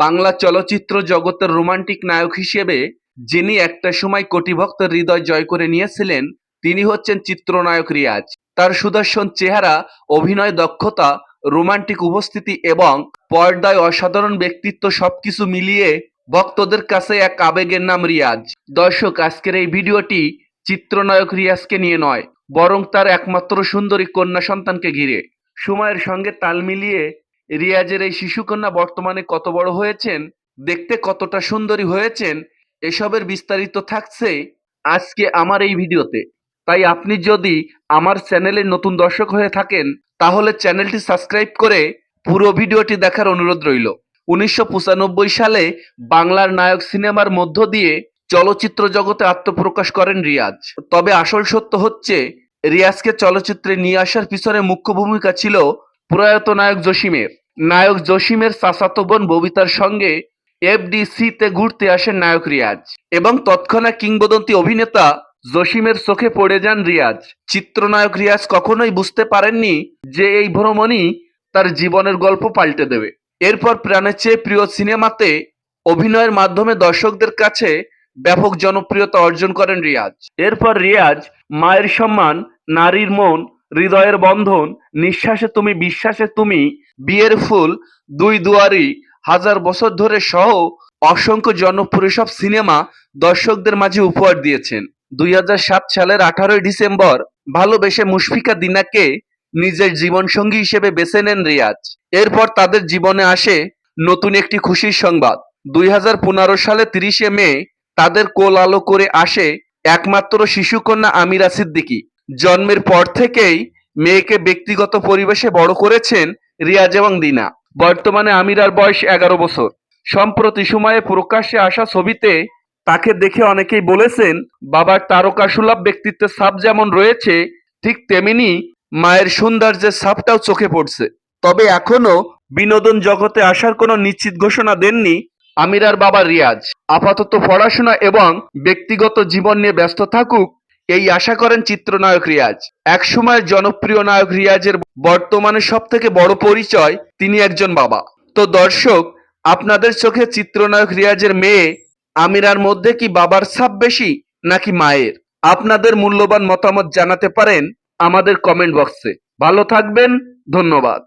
বাংলা চলচ্চিত্র জগতের রোমান্টিক নায়ক হিসেবে যিনি একটা সময় কোটি ভক্তের হৃদয় জয় করে নিয়েছিলেন, তিনি হচ্ছেন চিত্রনায়ক রিয়াজ। তার সুদর্শন চেহারা, অভিনয় দক্ষতা, রোমান্টিক উপস্থিতি এবং পর্দায় অসাধারণ ব্যক্তিত্ব সবকিছু মিলিয়ে ভক্তদের কাছে এক আবেগের নাম রিয়াজ। দর্শক, আজকের এই ভিডিওটি চিত্রনায়ক রিয়াজকে নিয়ে নয়, বরং তার একমাত্র সুন্দরী কন্যা সন্তানকে ঘিরে। সময়ের সঙ্গে তাল মিলিয়ে রিয়াজের এই শিশুকন্যা বর্তমানে কত বড় হয়েছেন, দেখতে কতটা সুন্দরী হয়েছেন, এসবের বিস্তারিত থাকছে আজকে আমার এই ভিডিওতে। তাই আপনি যদি আমার চ্যানেলের নতুন দর্শক হয়ে থাকেন, তাহলে চ্যানেলটি সাবস্ক্রাইব করে পুরো ভিডিওটি দেখার অনুরোধ রইল। 1995 সালে বাংলার নায়ক সিনেমার মধ্য দিয়ে চলচ্চিত্র জগতে আত্মপ্রকাশ করেন রিয়াজ। তবে আসল সত্য হচ্ছে, রিয়াজকে চলচ্চিত্রে নিয়ে আসার পিছনে মুখ্য ভূমিকা ছিল প্রয়াত নায়ক জসিমের। নায়ক জসিমের চাচাতো বোন ববিতার সঙ্গে এফডিসিতে ঘুরতে আসেন নায়ক রিয়াজ এবং তৎক্ষণাৎ কিংবদন্তি অভিনেতা জসিমের চোখে পড়ে যান রিয়াজ। চিত্রনায়ক রিয়াজ কখনোই বুঝতে পারেননি যে এই ভ্রমণই তার জীবনের গল্প পাল্টে দেবে। এরপর প্রাণের চেয়ে প্রিয় সিনেমাতে অভিনয়ের মাধ্যমে দর্শকদের কাছে ব্যাপক জনপ্রিয়তা অর্জন করেন রিয়াজ। এরপর রিয়াজ মায়ের সম্মান, নারীর মন, হৃদয়ের বন্ধন, নিঃশ্বাসে তুমি বিশ্বাসে তুমি, বিয়ের ফুল, দুই দুয়ারি, হাজার বছর ধরে সহ অসংখ্য জনপ্রিয় সব সিনেমা দর্শকদের মাঝে উপহার দিয়েছেন। 2007 সালের 18 ডিসেম্বর ভালোবেসে মুশফিকা দিনাকে নিজের জীবনসঙ্গী হিসেবে বেছে নেন রিয়াজ। এরপর তাদের জীবনে আসে নতুন একটি খুশির সংবাদ। 2015 সালে 30 মে তাদের কোল আলো করে আসে একমাত্র শিশুকন্যা আমিরা সিদ্দিকী। জন্মের পর থেকেই মেয়েকে ব্যক্তিগত পরিবেশে বড় করেছেন রিয়াজ এবং দিনা। বর্তমানে আমিরার বয়স 11 বছর। সম্প্রতি সময়ে প্রকাশ্যে আসা ছবিতে তাকে দেখে অনেকেই বলেছেন, বাবার তারকাসুলভ ব্যক্তিত্বের ছাপ যেমন রয়েছে, ঠিক তেমনি মায়ের সৌন্দর্যের ছাপটাও চোখে পড়ছে। তবে এখনো বিনোদন জগতে আসার কোনো নিশ্চিত ঘোষণা দেননি আমিরার বাবা রিয়াজ। আপাতত পড়াশোনা এবং ব্যক্তিগত জীবন নিয়ে ব্যস্ত থাকুক, এই আশা করেন চিত্রনায়ক রিয়াজ। একসময়ের জনপ্রিয় নায়ক রিয়াজের বর্তমানে সবথেকে বড় পরিচয় তিনি একজন বাবা। তো দর্শক, আপনাদের চোখে চিত্রনায়ক রিয়াজের মেয়ে আমিরার মধ্যে কি বাবার ছাপ বেশি নাকি মায়ের? আপনাদের মূল্যবান মতামত জানাতে পারেন আমাদের কমেন্ট বক্সে। ভালো থাকবেন, ধন্যবাদ।